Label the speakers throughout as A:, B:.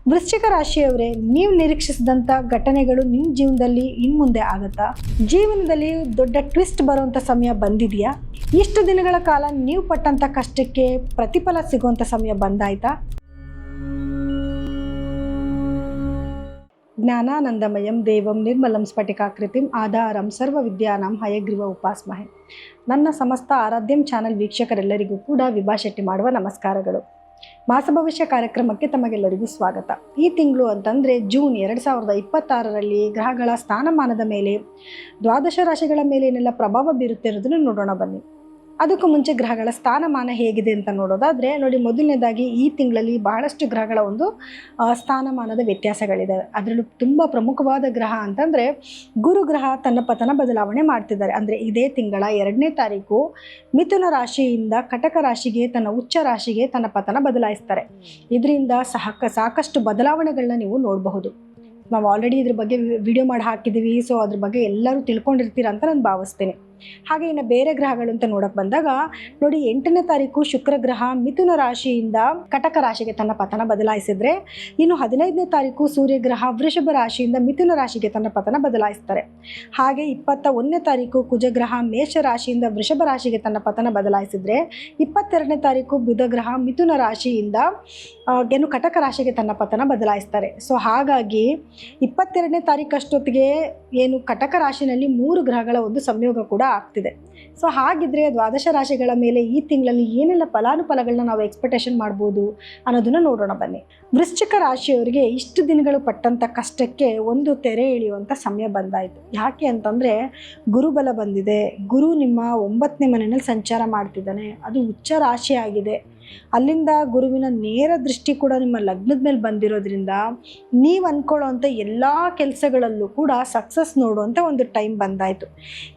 A: ವೃಶ್ಚಿಕ ರಾಶಿಯವರೇ, ನೀವು ನಿರೀಕ್ಷಿಸಿದಂಥ ಘಟನೆಗಳು ನಿಮ್ಮ ಜೀವನದಲ್ಲಿ ಇನ್ಮುಂದೆ ಆಗುತ್ತಾ? ಜೀವನದಲ್ಲಿ ದೊಡ್ಡ ಟ್ವಿಸ್ಟ್ ಬರುವಂಥ ಸಮಯ ಬಂದಿದೆಯಾ? ಇಷ್ಟು ದಿನಗಳ ಕಾಲ ನೀವು ಪಟ್ಟಂಥ ಕಷ್ಟಕ್ಕೆ ಪ್ರತಿಫಲ ಸಿಗುವಂಥ ಸಮಯ ಬಂದಾಯ್ತಾ? ಜ್ಞಾನಾನಂದಮಯಂ ದೇವಂ ನಿರ್ಮಲಂ ಸ್ಫಟಿಕಾಕೃತಿಂ ಆಧಾರಂ ಸರ್ವ ವಿದ್ಯಾನಾಂ ಹಯಗ್ರೀವ ಉಪಾಸ್ಮಹೆ. ನನ್ನ ಸಮಸ್ತ ಆರಾಧ್ಯಂ ಚಾನಲ್ ವೀಕ್ಷಕರೆಲ್ಲರಿಗೂ ಕೂಡ ವಿಭಾ ಶೆಟ್ಟಿ ಮಾಡುವ ನಮಸ್ಕಾರಗಳು. ಮಾಸ ಭವಿಷ್ಯ ಕಾರ್ಯಕ್ರಮಕ್ಕೆ ತಮಗೆಲ್ಲರಿಗೂ ಸ್ವಾಗತ. ಈ ತಿಂಗಳು ಅಂತಂದರೆ ಜೂನ್ 2026ರಲ್ಲಿ ಗ್ರಹಗಳ ಸ್ಥಾನಮಾನದ ಮೇಲೆ, ದ್ವಾದಶ ರಾಶಿಗಳ ಮೇಲೆ ಏನೆಲ್ಲ ಪ್ರಭಾವ ಬೀರುತ್ತೆ ಅನ್ನೋದನ್ನು ನೋಡೋಣ ಬನ್ನಿ. ಅದಕ್ಕೂ ಮುಂಚೆ ಗ್ರಹಗಳ ಸ್ಥಾನಮಾನ ಹೇಗಿದೆ ಅಂತ ನೋಡೋದಾದರೆ ನೋಡಿ, ಮೊದಲನೇದಾಗಿ ಈ ತಿಂಗಳಲ್ಲಿ ಬಹಳಷ್ಟು ಗ್ರಹಗಳ ಒಂದು ಸ್ಥಾನಮಾನದ ವ್ಯತ್ಯಾಸಗಳಿದೆ. ಅದರಲ್ಲೂ ತುಂಬ ಪ್ರಮುಖವಾದ ಗ್ರಹ ಅಂತಂದರೆ ಗುರು ಗ್ರಹ ತನ್ನ ಪತನ ಬದಲಾವಣೆ ಮಾಡ್ತಿದ್ದಾರೆ. ಅಂದರೆ ಇದೇ ತಿಂಗಳ 2ನೇ ತಾರೀಕು ಮಿಥುನ ರಾಶಿಯಿಂದ ಕಟಕ ರಾಶಿಗೆ, ತನ್ನ ಉಚ್ಚ ರಾಶಿಗೆ ತನ್ನ ಪತನ ಬದಲಾಯಿಸ್ತಾರೆ. ಇದರಿಂದ ಸಾಕಷ್ಟು ಬದಲಾವಣೆಗಳನ್ನ ನೀವು ನೋಡಬಹುದು. ನಾವು ಆಲ್ರೆಡಿ ಇದ್ರ ಬಗ್ಗೆ ವಿಡಿಯೋ ಮಾಡಿ ಹಾಕಿದ್ದೀವಿ. ಸೊ ಅದ್ರ ಬಗ್ಗೆ ಎಲ್ಲರೂ ತಿಳ್ಕೊಂಡಿರ್ತೀರ ಅಂತ ನಾನು ಭಾವಿಸ್ತೇನೆ. ಹಾಗೆ ಇನ್ನು ಬೇರೆ ಗ್ರಹಗಳು ಅಂತ ನೋಡಕ್ಕೆ ಬಂದಾಗ ನೋಡಿ, 8ನೇ ತಾರೀಕು ಶುಕ್ರ ಗ್ರಹ ಮಿಥುನ ರಾಶಿಯಿಂದ ಕಟಕ ರಾಶಿಗೆ ತನ್ನ ಪತನ ಬದಲಾಯಿಸಿದ್ರೆ, ಇನ್ನು 15ನೇ ತಾರೀಕು ಸೂರ್ಯ ಗ್ರಹ ವೃಷಭ ರಾಶಿಯಿಂದ ಮಿಥುನ ರಾಶಿಗೆ ತನ್ನ ಪತನ ಬದಲಾಯಿಸ್ತಾರೆ. ಹಾಗೆ 21ನೇ ತಾರೀಕು ಕುಜಗ್ರಹ ಮೇಷ ರಾಶಿಯಿಂದ ವೃಷಭ ರಾಶಿಗೆ ತನ್ನ ಪತನ ಬದಲಾಯಿಸಿದ್ರೆ, 22ನೇ ತಾರೀಕು ಬುಧ ಗ್ರಹ ಮಿಥುನ ರಾಶಿಯಿಂದ ಕಟಕ ರಾಶಿಗೆ ತನ್ನ ಪತನ ಬದಲಾಯಿಸ್ತಾರೆ. ಸೊ ಹಾಗಾಗಿ 22ನೇ ತಾರೀಕು ಅಷ್ಟೊತ್ತಿಗೆ ಕಟಕ ರಾಶಿನಲ್ಲಿ 3 ಗ್ರಹಗಳ ಒಂದು ಸಂಯೋಗ ಕೂಡ ಆಗ್ತಿದೆ. ಸೊ ಹಾಗಿದ್ರೆ ದ್ವಾದಶ ರಾಶಿಗಳ ಮೇಲೆ ಈ ತಿಂಗಳಲ್ಲಿ ಏನೆಲ್ಲ ಫಲಾನುಫಲಗಳನ್ನ ನಾವು ಎಕ್ಸ್ಪೆಕ್ಟೇಷನ್ ಮಾಡ್ಬೋದು ಅನ್ನೋದನ್ನ ನೋಡೋಣ ಬನ್ನಿ. ವೃಶ್ಚಿಕ ರಾಶಿಯವರಿಗೆ ಇಷ್ಟು ದಿನಗಳು ಪಟ್ಟಂಥ ಕಷ್ಟಕ್ಕೆ ಒಂದು ತೆರೆ ಎಳೆಯುವಂಥ ಸಮಯ ಬಂದಾಯಿತು. ಯಾಕೆ ಅಂತಂದರೆ ಗುರುಬಲ ಬಂದಿದೆ. ಗುರು ನಿಮ್ಮ 9ನೇ ಮನೆಯಲ್ಲಿ ಸಂಚಾರ ಮಾಡ್ತಿದ್ದಾನೆ. ಅದು ಉಚ್ಚ ರಾಶಿ ಆಗಿದೆ. ಅಲ್ಲಿಂದ ಗುರುವಿನ ನೇರ ದೃಷ್ಟಿ ಕೂಡ ನಿಮ್ಮ ಲಗ್ನದ ಮೇಲೆ ಬಂದಿರೋದ್ರಿಂದ ನೀವು ಅಂದ್ಕೊಳ್ಳೋವಂಥ ಎಲ್ಲ ಕೆಲಸಗಳಲ್ಲೂ ಕೂಡ ಸಕ್ಸಸ್ ನೋಡುವಂಥ ಒಂದು ಟೈಮ್ ಬಂದಾಯಿತು.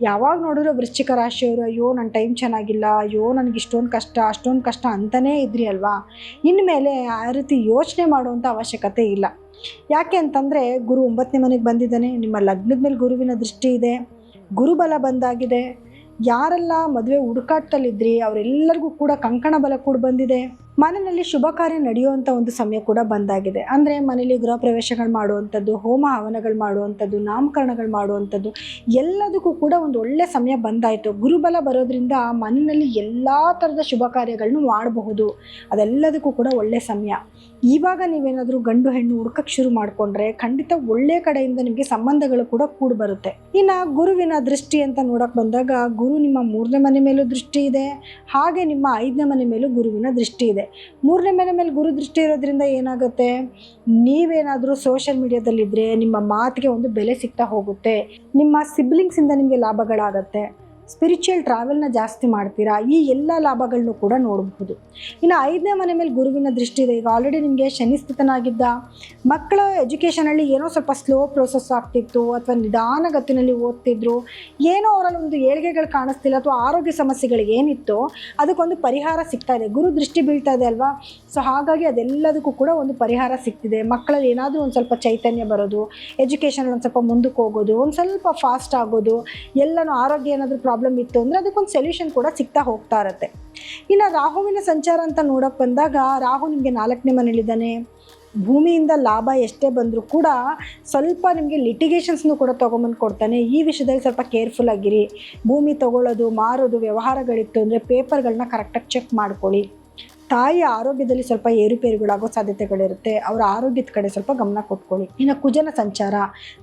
A: ಯಾವಾಗ ನೋಡಿದ್ರು ವೃಶ್ಚಿಕ ರಾಶಿಯವರು, ಅಯ್ಯೋ ನನ್ನ ಟೈಮ್ ಚೆನ್ನಾಗಿಲ್ಲ, ಅಯ್ಯೋ ನನಗೆ ಇಷ್ಟೊಂದು ಕಷ್ಟ ಅಷ್ಟೊಂದು ಕಷ್ಟ ಅಂತಲೇ ಇದ್ರಿ ಅಲ್ವಾ. ಇನ್ಮೇಲೆ ಆ ರೀತಿ ಯೋಚನೆ ಮಾಡುವಂಥ ಅವಶ್ಯಕತೆ ಇಲ್ಲ. ಯಾಕೆ ಅಂತಂದರೆ ಗುರು 9ನೇ ಮನೆಗೆ ಬಂದಿದ್ದಾನೆ. ನಿಮ್ಮ ಲಗ್ನದ ಮೇಲೆ ಗುರುವಿನ ದೃಷ್ಟಿ ಇದೆ. ಗುರುಬಲ ಬಂದಾಗಿದೆ. ಯಾರೆಲ್ಲ ಮದುವೆ ಹುಡುಕಾಟದಲ್ಲಿದ್ರಿ ಅವರೆಲ್ಲರಿಗೂ ಕೂಡ ಕಂಕಣ ಬಲ ಕೂಡ ಬಂದಿದೆ. ಮನೆಯಲ್ಲಿ ಶುಭ ಕಾರ್ಯ ನಡೆಯುವಂಥ ಒಂದು ಸಮಯ ಕೂಡ ಬಂದಾಗಿದೆ. ಅಂದರೆ ಮನೇಲಿ ಗೃಹ ಪ್ರವೇಶಗಳು ಮಾಡುವಂಥದ್ದು, ಹೋಮ ಹವನಗಳು ಮಾಡುವಂಥದ್ದು, ನಾಮಕರಣಗಳು ಮಾಡುವಂಥದ್ದು ಎಲ್ಲದಕ್ಕೂ ಕೂಡ ಒಂದು ಒಳ್ಳೆ ಸಮಯ ಬಂದಾಯಿತು. ಗುರುಬಲ ಬರೋದ್ರಿಂದ ಮನೆಯಲ್ಲಿ ಎಲ್ಲ ಥರದ ಶುಭ ಕಾರ್ಯಗಳನ್ನು ಮಾಡಬಹುದು. ಅದೆಲ್ಲದಕ್ಕೂ ಕೂಡ ಒಳ್ಳೆ ಸಮಯ. ಇವಾಗ ನೀವೇನಾದರೂ ಗಂಡು ಹೆಣ್ಣು ಹುಡುಕಕ್ಕೆ ಶುರು ಮಾಡಿಕೊಂಡ್ರೆ ಖಂಡಿತ ಒಳ್ಳೆ ಕಡೆಯಿಂದ ನಿಮಗೆ ಸಂಬಂಧಗಳು ಕೂಡ ಕೂಡಿ ಬರುತ್ತೆ. ಇನ್ನು ಗುರುವಿನ ದೃಷ್ಟಿ ಅಂತ ನೋಡೋಕೆ ಬಂದಾಗ ಗುರು ನಿಮ್ಮ 3ನೇ ಮನೆ ಮೇಲೂ ದೃಷ್ಟಿ ಇದೆ. ಹಾಗೆ ನಿಮ್ಮ 5ನೇ ಮನೆ ಮೇಲೂ ಗುರುವಿನ ದೃಷ್ಟಿ ಇದೆ. 3ನೇ ಮನೆ ಮೇಲೆ ಗುರು ದೃಷ್ಟಿ ಇರೋದ್ರಿಂದ ಏನಾಗುತ್ತೆ, ನೀವೇನಾದರೂ ಸೋಷಿಯಲ್ ಮೀಡಿಯಾದಲ್ಲಿದ್ದರೆ ನಿಮ್ಮ ಮಾತಿಗೆ ಒಂದು ಬೆಲೆ ಸಿಗ್ತಾ ಹೋಗುತ್ತೆ. ನಿಮ್ಮ ಸಿಬ್ಲಿಂಗ್ಸಿಂದ ನಿಮಗೆ ಲಾಭಗಳಾಗತ್ತೆ. ಸ್ಪಿರಿಚುವಲ್ ಟ್ರಾವೆಲ್ನ ಜಾಸ್ತಿ ಮಾಡ್ತೀರಾ. ಈ ಎಲ್ಲ ಲಾಭಗಳನ್ನು ಕೂಡ ನೋಡಬಹುದು. ಇನ್ನು 5ನೇ ಮನೆ ಮೇಲೆ ಗುರುವಿನ ದೃಷ್ಟಿ ಇದೆ. ಈಗ ಆಲ್ರೆಡಿ ನಿಮಗೆ ಶನಿ ಸ್ಥಿತನಾಗಿದ್ದ ಮಕ್ಕಳ ಎಜುಕೇಷನಲ್ಲಿ ಏನೋ ಸ್ವಲ್ಪ ಸ್ಲೋ ಪ್ರೋಸೆಸ್ ಆಗ್ತಿತ್ತು, ಅಥವಾ ನಿಧಾನಗತಿನಲ್ಲಿ ಓದ್ತಿದ್ರು, ಏನೋ ಅವರಲ್ಲಿ ಒಂದು ಏಳಿಗೆಗಳು ಕಾಣಿಸ್ತಿಲ್ಲ, ಅಥವಾ ಆರೋಗ್ಯ ಸಮಸ್ಯೆಗಳು ಏನಿತ್ತು ಅದಕ್ಕೊಂದು ಪರಿಹಾರ ಸಿಗ್ತಾ ಇದೆ. ಗುರು ದೃಷ್ಟಿ ಬೀಳ್ತಾ ಇದೆ ಅಲ್ವಾ. ಸೊ ಹಾಗಾಗಿ ಅದೆಲ್ಲದಕ್ಕೂ ಕೂಡ ಒಂದು ಪರಿಹಾರ ಸಿಗ್ತಿದೆ. ಮಕ್ಕಳಲ್ಲಿ ಏನಾದರೂ ಒಂದು ಸ್ವಲ್ಪ ಚೈತನ್ಯ ಬರೋದು, ಎಜುಕೇಷನಲ್ಲಿ ಒಂದು ಸ್ವಲ್ಪ ಮುಂದಕ್ಕೆ ಹೋಗೋದು, ಒಂದು ಸ್ವಲ್ಪ ಫಾಸ್ಟ್ ಆಗೋದು, ಎಲ್ಲನೂ ಆರೋಗ್ಯ ಏನಾದರೂ ಪ್ರಾಬ್ಲಮ್ ಇತ್ತು ಅಂದರೆ ಅದಕ್ಕೊಂದು ಸೊಲ್ಯೂಷನ್ ಕೂಡ ಸಿಗ್ತಾ ಹೋಗ್ತಾ ಇರುತ್ತೆ. ಇನ್ನು ರಾಹುವಿನ ಸಂಚಾರ ಅಂತ ನೋಡೋಕೆ ಬಂದಾಗ ರಾಹು ನಿಮಗೆ 4ನೇ ಮನೇಲಿದ್ದಾನೆ. ಭೂಮಿಯಿಂದ ಲಾಭ ಎಷ್ಟೇ ಬಂದರೂ ಕೂಡ ಸ್ವಲ್ಪ ನಿಮಗೆ ಲಿಟಿಗೇಷನ್ಸ್ನು ಕೂಡ ತೊಗೊಂಬಂದು ಕೊಡ್ತಾನೆ. ಈ ವಿಷಯದಲ್ಲಿ ಸ್ವಲ್ಪ ಕೇರ್ಫುಲ್ ಆಗಿರಿ. ಭೂಮಿ ತೊಗೊಳ್ಳೋದು, ಮಾರೋದು ವ್ಯವಹಾರಗಳಿತ್ತು ಅಂದರೆ ಪೇಪರ್ಗಳನ್ನ ಕರೆಕ್ಟಾಗಿ ಚೆಕ್ ಮಾಡ್ಕೊಳ್ಳಿ. ತಾಯಿಯ ಆರೋಗ್ಯದಲ್ಲಿ ಸ್ವಲ್ಪ ಏರುಪೇರುಗಳಾಗೋ ಸಾಧ್ಯತೆಗಳಿರುತ್ತೆ. ಅವರ ಆರೋಗ್ಯದ ಕಡೆ ಸ್ವಲ್ಪ ಗಮನ ಕೊಟ್ಕೊಳ್ಳಿ. ಇನ್ನು ಕುಜನ ಸಂಚಾರ,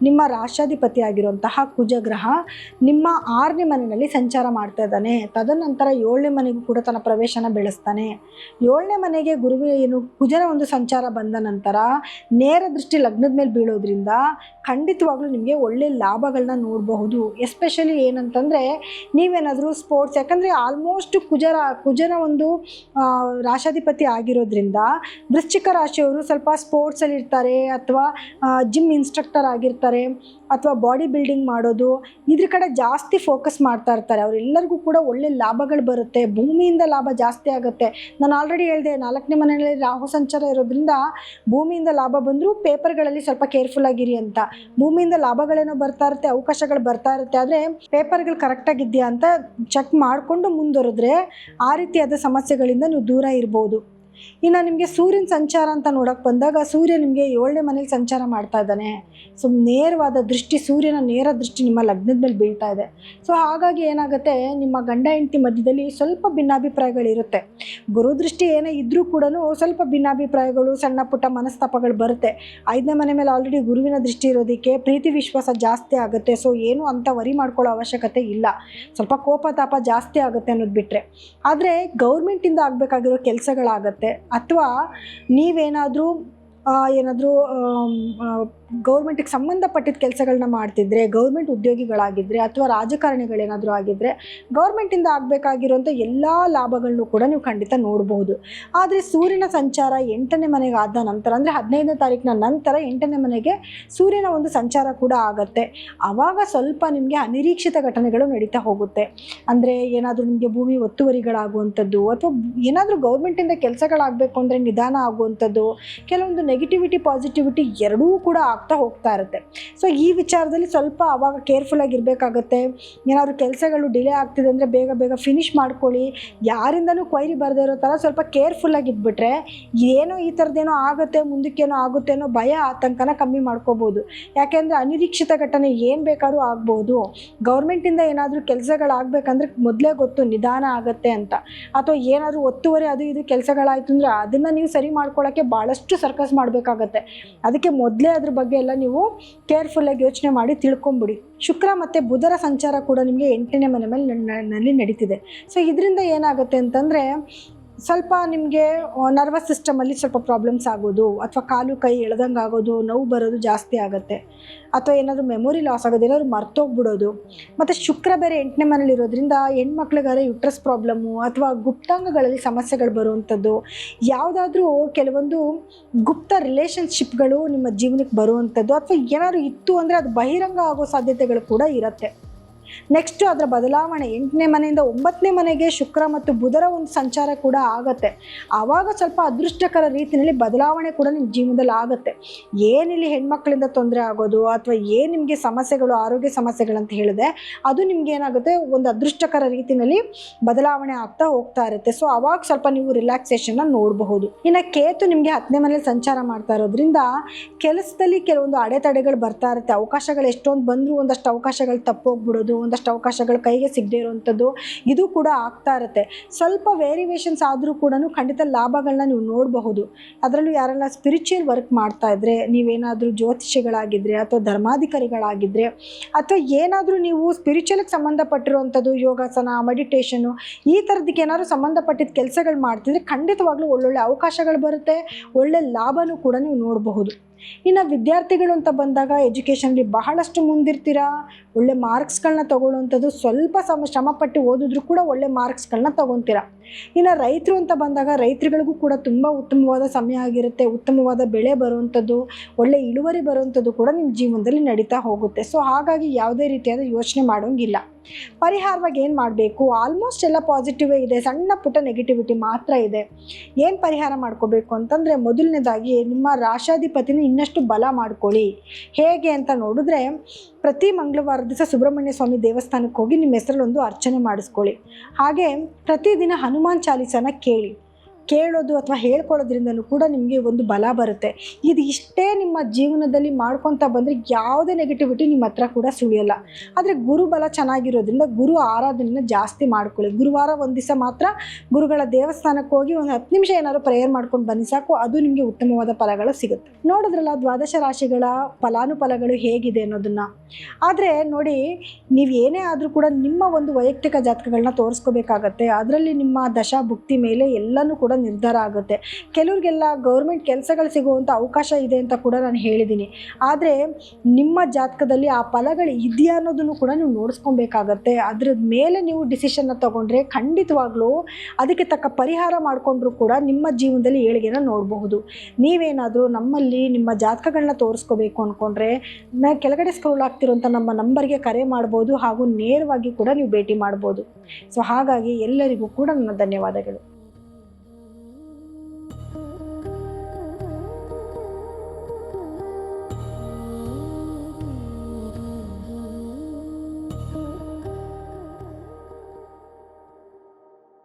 A: ನಿಮ್ಮ ರಾಷ್ಟ್ರಾಧಿಪತಿ ಆಗಿರುವಂತಹ ಕುಜಗ್ರಹ ನಿಮ್ಮ 6ನೇ ಮನೆಯಲ್ಲಿ ಸಂಚಾರ ಮಾಡ್ತಾ ಇದ್ದಾನೆ. ತದನಂತರ 7ನೇ ಮನೆಗೂ ಕೂಡ ತನ್ನ ಪ್ರವೇಶನ ಬೆಳೆಸ್ತಾನೆ. 7ನೇ ಮನೆಗೆ ಕುಜನ ಒಂದು ಸಂಚಾರ ಬಂದ ನಂತರ ನೇರ ದೃಷ್ಟಿ ಲಗ್ನದ ಮೇಲೆ ಬೀಳೋದ್ರಿಂದ ಖಂಡಿತವಾಗ್ಲೂ ನಿಮಗೆ ಒಳ್ಳೆ ಲಾಭಗಳನ್ನ ನೋಡಬಹುದು. ಎಸ್ಪೆಷಲಿ ಏನಂತಂದರೆ ನೀವೇನಾದರೂ ಸ್ಪೋರ್ಟ್ಸ್, ಯಾಕಂದರೆ ಆಲ್ಮೋಸ್ಟ್ ಕುಜನ ಒಂದು ರಾಶಾಧಿಪತಿ ಆಗಿರೋದ್ರಿಂದ ವೃಶ್ಚಿಕ ರಾಶಿಯವರು ಸ್ವಲ್ಪ ಸ್ಪೋರ್ಟ್ಸಲ್ಲಿ ಇರ್ತಾರೆ, ಅಥವಾ ಜಿಮ್ ಇನ್ಸ್ಟ್ರಕ್ಟರ್ ಆಗಿರ್ತಾರೆ, ಅಥವಾ ಬಾಡಿ ಬಿಲ್ಡಿಂಗ್ ಮಾಡೋದು ಇದ್ರ ಕಡೆ ಜಾಸ್ತಿ ಫೋಕಸ್ ಮಾಡ್ತಾ ಇರ್ತಾರೆ. ಅವರೆಲ್ಲರಿಗೂ ಕೂಡ ಒಳ್ಳೆ ಲಾಭಗಳು ಬರುತ್ತೆ. ಭೂಮಿಯಿಂದ ಲಾಭ ಜಾಸ್ತಿ ಆಗುತ್ತೆ. ನಾನು ಆಲ್ರೆಡಿ ಹೇಳಿದೆ, 4ನೇ ಮನೆಯಲ್ಲಿ ರಾಹು ಸಂಚಾರ ಇರೋದ್ರಿಂದ ಭೂಮಿಯಿಂದ ಲಾಭ ಬಂದರೂ ಪೇಪರ್ಗಳಲ್ಲಿ ಸ್ವಲ್ಪ ಕೇರ್ಫುಲ್ ಆಗಿರಿ ಅಂತ. ಭೂಮಿಯಿಂದ ಲಾಭಗಳೇನೋ ಬರ್ತಾ ಇರುತ್ತೆ, ಅವಕಾಶಗಳು ಬರ್ತಾ ಇರುತ್ತೆ, ಆದರೆ ಪೇಪರ್ಗಳು ಕರೆಕ್ಟಾಗಿದೆಯಾ ಅಂತ ಚೆಕ್ ಮಾಡಿಕೊಂಡು ಮುಂದುವರೆದ್ರೆ ಆ ರೀತಿಯಾದ ಸಮಸ್ಯೆಗಳಿಂದ ನೀವು ದೂರ ಇರ್ಬೋದು. ಇನ್ನು ನಿಮಗೆ ಸೂರ್ಯನ ಸಂಚಾರ ಅಂತ ನೋಡೋಕೆ ಬಂದಾಗ ಸೂರ್ಯ ನಿಮಗೆ 7ನೇ ಮನೇಲಿ ಸಂಚಾರ ಮಾಡ್ತಾ ಇದ್ದಾನೆ. ಸೊ ನೇರವಾದ ದೃಷ್ಟಿ, ಸೂರ್ಯನ ನೇರ ದೃಷ್ಟಿ ನಿಮ್ಮ ಲಗ್ನದ ಮೇಲೆ ಬೀಳ್ತಾ ಇದೆ. ಸೊ ಹಾಗಾಗಿ ಏನಾಗುತ್ತೆ, ನಿಮ್ಮ ಗಂಡ ಹೆಂಡತಿ ಮಧ್ಯದಲ್ಲಿ ಸ್ವಲ್ಪ ಭಿನ್ನಾಭಿಪ್ರಾಯಗಳಿರುತ್ತೆ. ಗುರು ದೃಷ್ಟಿ ಏನೇ ಇದ್ದರೂ ಕೂಡ ಸ್ವಲ್ಪ ಭಿನ್ನಾಭಿಪ್ರಾಯಗಳು, ಸಣ್ಣ ಪುಟ್ಟ ಮನಸ್ತಾಪಗಳು ಬರುತ್ತೆ. 5ನೇ ಮನೆ ಮೇಲೆ ಆಲ್ರೆಡಿ ಗುರುವಿನ ದೃಷ್ಟಿ ಇರೋದಕ್ಕೆ ಪ್ರೀತಿ ವಿಶ್ವಾಸ ಜಾಸ್ತಿ ಆಗುತ್ತೆ. ಸೊ ಏನು ಅಂತ ವರಿ ಮಾಡ್ಕೊಳ್ಳೋ ಅವಶ್ಯಕತೆ ಇಲ್ಲ. ಸ್ವಲ್ಪ ಕೋಪ ತಾಪ ಜಾಸ್ತಿ ಆಗುತ್ತೆ ಅನ್ನೋದು ಬಿಟ್ಟರೆ. ಆದರೆ ಗೌರ್ಮೆಂಟಿಂದ ಆಗಬೇಕಾಗಿರೋ ಕೆಲಸಗಳಾಗತ್ತೆ, ಅಥವಾ ನೀವೇನಾದರೂ ಗೌರ್ಮೆಂಟಿಗೆ ಸಂಬಂಧಪಟ್ಟಿದ್ದ ಕೆಲಸಗಳನ್ನ ಮಾಡ್ತಿದ್ರೆ, ಗೌರ್ಮೆಂಟ್ ಉದ್ಯೋಗಿಗಳಾಗಿದ್ದರೆ ಅಥವಾ ರಾಜಕಾರಣಿಗಳೇನಾದರೂ ಆಗಿದ್ದರೆ ಗೌರ್ಮೆಂಟಿಂದ ಆಗಬೇಕಾಗಿರೋಂಥ ಎಲ್ಲ ಲಾಭಗಳನ್ನು ಕೂಡ ನೀವು ಖಂಡಿತ ನೋಡಬಹುದು. ಆದರೆ ಸೂರ್ಯನ ಸಂಚಾರ 8ನೇ ಮನೆಗೆ ಆದ ನಂತರ, ಅಂದರೆ 15ನೇ ತಾರೀಕಿನ ನಂತರ 8ನೇ ಮನೆಗೆ ಸೂರ್ಯನ ಒಂದು ಸಂಚಾರ ಕೂಡ ಆಗುತ್ತೆ. ಆವಾಗ ಸ್ವಲ್ಪ ನಿಮಗೆ ಅನಿರೀಕ್ಷಿತ ಘಟನೆಗಳು ನಡೀತಾ ಹೋಗುತ್ತೆ. ಅಂದರೆ ಏನಾದರೂ ನಿಮಗೆ ಭೂಮಿ ಒತ್ತುವರಿಗಳಾಗುವಂಥದ್ದು, ಅಥವಾ ಏನಾದರೂ ಗೌರ್ಮೆಂಟಿಂದ ಕೆಲಸಗಳಾಗಬೇಕು ಅಂದರೆ ನಿಧಾನ ಆಗುವಂಥದ್ದು, ಕೆಲವೊಂದು ನೆಗೆಟಿವಿಟಿ ಪಾಸಿಟಿವಿಟಿ ಎರಡೂ ಕೂಡ ಆಗ್ತಾ ಹೋಗ್ತಾ ಇರುತ್ತೆ. ಸೊ ಈ ವಿಚಾರದಲ್ಲಿ ಸ್ವಲ್ಪ ಆವಾಗ ಕೇರ್ಫುಲ್ಲಾಗಿ ಇರಬೇಕಾಗತ್ತೆ. ಏನಾದರೂ ಕೆಲಸಗಳು ಡಿಲೇ ಆಗ್ತಿದೆ ಅಂದರೆ ಬೇಗ ಬೇಗ ಫಿನಿಷ್ ಮಾಡ್ಕೊಳ್ಳಿ. ಯಾರಿಂದನೂ ಕ್ವೈರಿ ಬರದೇ ಇರೋ ಥರ ಸ್ವಲ್ಪ ಕೇರ್ಫುಲ್ಲಾಗಿ ಇದ್ಬಿಟ್ರೆ ಏನೋ ಈ ಥರದ್ದೇನೋ ಆಗುತ್ತೆ, ಮುಂದಕ್ಕೇನೋ ಆಗುತ್ತೇನೋ ಭಯ ಆತಂಕನ ಕಮ್ಮಿ ಮಾಡ್ಕೋಬೋದು. ಯಾಕೆಂದರೆ ಅನಿರೀಕ್ಷಿತ ಘಟನೆ ಏನು ಬೇಕಾದ್ರೂ ಆಗ್ಬೋದು. ಗೌರ್ಮೆಂಟಿಂದ ಏನಾದರೂ ಕೆಲಸಗಳಾಗಬೇಕಂದ್ರೆ ಮೊದಲೇ ಗೊತ್ತು ನಿಧಾನ ಆಗುತ್ತೆ ಅಂತ, ಅಥವಾ ಏನಾದರೂ ಒತ್ತುವರಿ ಅದು ಇದು ಕೆಲಸಗಳಾಯಿತು ಅಂದರೆ ಅದನ್ನು ನೀವು ಸರಿ ಮಾಡ್ಕೊಳ್ಳೋಕ್ಕೆ ಭಾಳಷ್ಟು ಸರ್ಕಸ್ ಮಾಡಬೇಕಾಗತ್ತೆ. ಅದಕ್ಕೆ ಮೊದಲೇ ಅದ್ರ ಬಗ್ಗೆ ಎಲ್ಲ ನೀವು ಕೇರ್ಫುಲ್ಲಾಗಿ ಯೋಚನೆ ಮಾಡಿ ತಿಳ್ಕೊಂಬಿಡಿ. ಶುಕ್ರ ಮತ್ತು ಬುಧರ ಸಂಚಾರ ಕೂಡ ನಿಮಗೆ 8ನೇ ಮನೆ ಮೇಲೆ ನಡೀತಿದೆ. ಸೊ ಇದರಿಂದ ಏನಾಗುತ್ತೆ ಅಂತಂದರೆ ಸ್ವಲ್ಪ ನಿಮಗೆ ನರ್ವಸ್ ಸಿಸ್ಟಮಲ್ಲಿ ಸ್ವಲ್ಪ ಪ್ರಾಬ್ಲಮ್ಸ್ ಆಗೋದು, ಅಥವಾ ಕಾಲು ಕೈ ಎಳೆದಂಗೆ ಆಗೋದು, ನೋವು ಬರೋದು ಜಾಸ್ತಿ ಆಗುತ್ತೆ, ಅಥವಾ ಏನಾದರೂ ಮೆಮೊರಿ ಲಾಸ್ ಆಗೋದು, ಏನಾದರೂ ಮರ್ತೋಗ್ಬಿಡೋದು. ಮತ್ತು ಶುಕ್ರ ಬೇರೆ 8ನೇ ಮನೇಲಿ ಇರೋದ್ರಿಂದ ಹೆಣ್ಮಕ್ಳಿಗಾರೆ ಯುಟ್ರಸ್ ಪ್ರಾಬ್ಲಮ್ಮು ಅಥವಾ ಗುಪ್ತಾಂಗಗಳಲ್ಲಿ ಸಮಸ್ಯೆಗಳು ಬರುವಂಥದ್ದು, ಯಾವುದಾದ್ರೂ ಕೆಲವೊಂದು ಗುಪ್ತ ರಿಲೇಷನ್ಶಿಪ್ಗಳು ನಿಮ್ಮ ಜೀವನಕ್ಕೆ ಬರುವಂಥದ್ದು, ಅಥವಾ ಏನಾದರೂ ಇತ್ತು ಅಂದರೆ ಅದು ಬಹಿರಂಗ ಆಗೋ ಸಾಧ್ಯತೆಗಳು ಕೂಡ ಇರುತ್ತೆ. ನೆಕ್ಸ್ಟು ಅದರ ಬದಲಾವಣೆ 8ನೇ ಮನೆಯಿಂದ 9ನೇ ಮನೆಗೆ ಶುಕ್ರ ಮತ್ತು ಬುಧರ ಒಂದು ಸಂಚಾರ ಕೂಡ ಆಗುತ್ತೆ. ಆವಾಗ ಸ್ವಲ್ಪ ಅದೃಷ್ಟಕರ ರೀತಿಯಲ್ಲಿ ಬದಲಾವಣೆ ಕೂಡ ನಿಮ್ಮ ಜೀವನದಲ್ಲಿ ಆಗುತ್ತೆ. ಏನಿಲ್ಲಿ ಹೆಣ್ಮಕ್ಳಿಂದ ತೊಂದರೆ ಆಗೋದು ಅಥವಾ ಏನು ನಿಮಗೆ ಸಮಸ್ಯೆಗಳು, ಆರೋಗ್ಯ ಸಮಸ್ಯೆಗಳಂತ ಹೇಳಿದೆ, ಅದು ನಿಮ್ಗೆ ಏನಾಗುತ್ತೆ ಒಂದು ಅದೃಷ್ಟಕರ ರೀತಿಯಲ್ಲಿ ಬದಲಾವಣೆ ಆಗ್ತಾ ಹೋಗ್ತಾ ಇರುತ್ತೆ. ಸೊ ಅವಾಗ ಸ್ವಲ್ಪ ನೀವು ರಿಲ್ಯಾಕ್ಸೇಷನ್ನ ನೋಡಬಹುದು. ಇನ್ನು ಕೇತು ನಿಮಗೆ 10ನೇ ಮನೇಲಿ ಸಂಚಾರ ಮಾಡ್ತಾ ಇರೋದ್ರಿಂದ ಕೆಲಸದಲ್ಲಿ ಕೆಲವೊಂದು ಅಡೆತಡೆಗಳು ಬರ್ತಾ ಇರುತ್ತೆ. ಅವಕಾಶಗಳು ಎಷ್ಟೊಂದು ಬಂದರೂ ಒಂದಷ್ಟು ಅವಕಾಶಗಳು ತಪ್ಪೋಗ್ಬಿಡೋದು, ಒಂದಷ್ಟು ಅವಕಾಶಗಳು ಕೈಗೆ ಸಿಗದೇ ಇರುವಂಥದ್ದು ಇದು ಕೂಡ ಆಗ್ತಾ ಇರುತ್ತೆ. ಸ್ವಲ್ಪ ವೇರಿಯೇಷನ್ಸ್ ಆದರೂ ಕೂಡ ಖಂಡಿತ ಲಾಭಗಳನ್ನ ನೀವು ನೋಡಬಹುದು. ಅದರಲ್ಲೂ ಯಾರೆಲ್ಲ ಸ್ಪಿರಿಚುವಲ್ ವರ್ಕ್ ಮಾಡ್ತಾ ಇದ್ರೆ, ನೀವೇನಾದರೂ ಜ್ಯೋತಿಷಿಗಳಾಗಿದ್ದರೆ ಅಥವಾ ಧರ್ಮಾಧಿಕಾರಿಗಳಾಗಿದ್ದರೆ, ಅಥವಾ ಏನಾದರೂ ನೀವು ಸ್ಪಿರಿಚುವಲ್ಗೆ ಸಂಬಂಧಪಟ್ಟಿರುವಂಥದ್ದು ಯೋಗಾಸನ, ಮೆಡಿಟೇಷನು ಈ ಥರದಕ್ಕೆ ಏನಾದರೂ ಸಂಬಂಧಪಟ್ಟಿದ್ದ ಕೆಲಸಗಳು ಮಾಡ್ತಿದ್ರೆ ಖಂಡಿತವಾಗ್ಲೂ ಒಳ್ಳೊಳ್ಳೆ ಅವಕಾಶಗಳು ಬರುತ್ತೆ, ಒಳ್ಳೆ ಲಾಭನೂ ಕೂಡ ನೀವು ನೋಡಬಹುದು. ಇನ್ನು ವಿದ್ಯಾರ್ಥಿಗಳು ಅಂತ ಬಂದಾಗ ಎಜುಕೇಷನಲ್ಲಿ ಬಹಳಷ್ಟು ಮುಂದಿರ್ತೀರಾ, ಒಳ್ಳೆ ಮಾರ್ಕ್ಸ್ಗಳನ್ನ ತೊಗೊಳ್ಳುವಂಥದ್ದು, ಸ್ವಲ್ಪ ಶ್ರಮಪಟ್ಟು ಓದಿದ್ರೂ ಕೂಡ ಒಳ್ಳೆ ಮಾರ್ಕ್ಸ್ಗಳನ್ನ ತೊಗೊತೀರಾ. ಇನ್ನು ರೈತರು ಅಂತ ಬಂದಾಗ ರೈತರುಗಳಿಗೂ ಕೂಡ ತುಂಬ ಉತ್ತಮವಾದ ಸಮಯ ಆಗಿರುತ್ತೆ. ಉತ್ತಮವಾದ ಬೆಳೆ ಬರುವಂಥದ್ದು, ಒಳ್ಳೆ ಇಳುವರಿ ಬರುವಂಥದ್ದು ಕೂಡ ನಿಮ್ಮ ಜೀವನದಲ್ಲಿ ನಡೀತಾ ಹೋಗುತ್ತೆ. ಸೊ ಹಾಗಾಗಿ ಯಾವುದೇ ರೀತಿಯಾದ ಯೋಚನೆ ಮಾಡೋಂಗಿಲ್ಲ. ಪರಿಹಾರವಾಗಿ ಏನು ಮಾಡಬೇಕು, ಆಲ್ಮೋಸ್ಟ್ ಎಲ್ಲ ಪಾಸಿಟಿವೇ ಇದೆ, ಸಣ್ಣ ಪುಟ್ಟ ನೆಗೆಟಿವಿಟಿ ಮಾತ್ರ ಇದೆ. ಏನು ಪರಿಹಾರ ಮಾಡ್ಕೋಬೇಕು ಅಂತಂದರೆ, ಮೊದಲನೇದಾಗಿ ನಿಮ್ಮ ರಾಶಾಧಿಪತಿನ ಇನ್ನಷ್ಟು ಬಲ ಮಾಡ್ಕೊಳ್ಳಿ. ಹೇಗೆ ಅಂತ ನೋಡಿದ್ರೆ, ಪ್ರತಿ ಮಂಗಳವಾರ ದಿವಸ ಸುಬ್ರಹ್ಮಣ್ಯ ಸ್ವಾಮಿ ದೇವಸ್ಥಾನಕ್ಕೆ ಹೋಗಿ ನಿಮ್ಮ ಹೆಸರಲ್ಲಿ ಒಂದು ಅರ್ಚನೆ ಮಾಡಿಸ್ಕೊಳ್ಳಿ. ಹಾಗೆ ಪ್ರತಿದಿನ ಹನುಮಾನ್ ಚಾಲೀಸನ ಕೇಳೋದು ಅಥವಾ ಹೇಳ್ಕೊಳ್ಳೋದ್ರಿಂದಲೂ ಕೂಡ ನಿಮಗೆ ಒಂದು ಬಲ ಬರುತ್ತೆ. ಇದು ಇಷ್ಟೇ ನಿಮ್ಮ ಜೀವನದಲ್ಲಿ ಮಾಡ್ಕೊತಾ ಬಂದರೆ ಯಾವುದೇ ನೆಗೆಟಿವಿಟಿ ನಿಮ್ಮ ಹತ್ರ ಕೂಡ ಸುಳಿಯಲ್ಲ. ಆದರೆ ಗುರು ಬಲ ಚೆನ್ನಾಗಿರೋದ್ರಿಂದ ಗುರು ಆರಾಧನೆಯನ್ನು ಜಾಸ್ತಿ ಮಾಡ್ಕೊಳ್ಳಿ. ಗುರುವಾರ ಒಂದು ದಿವಸ ಮಾತ್ರ ಗುರುಗಳ ದೇವಸ್ಥಾನಕ್ಕೆ ಹೋಗಿ ಒಂದು 10 ನಿಮಿಷ ಏನಾದ್ರು ಪ್ರೇಯರ್ ಮಾಡ್ಕೊಂಡು ಬನ್ನಿ ಸಾಕು, ಅದು ನಿಮಗೆ ಉತ್ತಮವಾದ ಫಲಗಳು ಸಿಗುತ್ತೆ. ನೋಡಿದ್ರಲ್ಲ ದ್ವಾದಶ ರಾಶಿಗಳ ಫಲಾನುಫಲಗಳು ಹೇಗಿದೆ ಅನ್ನೋದನ್ನು. ಆದರೆ ನೋಡಿ, ನೀವು ಏನೇ ಆದರೂ ಕೂಡ ನಿಮ್ಮ ಒಂದು ವೈಯಕ್ತಿಕ ಜಾತಕಗಳನ್ನ ತೋರಿಸ್ಕೋಬೇಕಾಗತ್ತೆ. ಅದರಲ್ಲಿ ನಿಮ್ಮ ದಶಾ ಭುಕ್ತಿ ಮೇಲೆ ಎಲ್ಲನೂ ಕೂಡ ನಿರ್ಧಾರ ಆಗುತ್ತೆ. ಕೆಲವ್ರಿಗೆಲ್ಲ ಗೌರ್ಮೆಂಟ್ ಕೆಲಸಗಳು ಸಿಗುವಂಥ ಅವಕಾಶ ಇದೆ ಅಂತ ಕೂಡ ನಾನು ಹೇಳಿದ್ದೀನಿ. ಆದರೆ ನಿಮ್ಮ ಜಾತಕದಲ್ಲಿ ಆ ಫಲಗಳು ಇದೆಯಾ ಅನ್ನೋದನ್ನು ಕೂಡ ನೀವು ನೋಡಿಸ್ಕೊಬೇಕಾಗತ್ತೆ. ಅದ್ರ ಮೇಲೆ ನೀವು ಡಿಸಿಷನ್ನ ತೊಗೊಂಡ್ರೆ ಖಂಡಿತವಾಗ್ಲೂ ಅದಕ್ಕೆ ತಕ್ಕ ಪರಿಹಾರ ಮಾಡಿಕೊಂಡ್ರೂ ಕೂಡ ನಿಮ್ಮ ಜೀವನದಲ್ಲಿ ಏಳಿಗೆನ ನೋಡಬಹುದು. ನೀವೇನಾದರೂ ನಮ್ಮಲ್ಲಿ ನಿಮ್ಮ ಜಾತಕಗಳನ್ನ ತೋರಿಸ್ಕೋಬೇಕು ಅಂದ್ಕೊಂಡ್ರೆ ಕೆಳಗಡೆ ಸ್ಕ್ರೋಲ್ ಆಗ್ತಿರೋಂಥ ನಮ್ಮ ನಂಬರ್ಗೆ ಕರೆ ಮಾಡ್ಬೋದು, ಹಾಗೂ ನೇರವಾಗಿ ಕೂಡ ನೀವು ಭೇಟಿ ಮಾಡ್ಬೋದು. ಸೊ ಹಾಗಾಗಿ ಎಲ್ಲರಿಗೂ ಕೂಡ ನನ್ನ ಧನ್ಯವಾದಗಳು.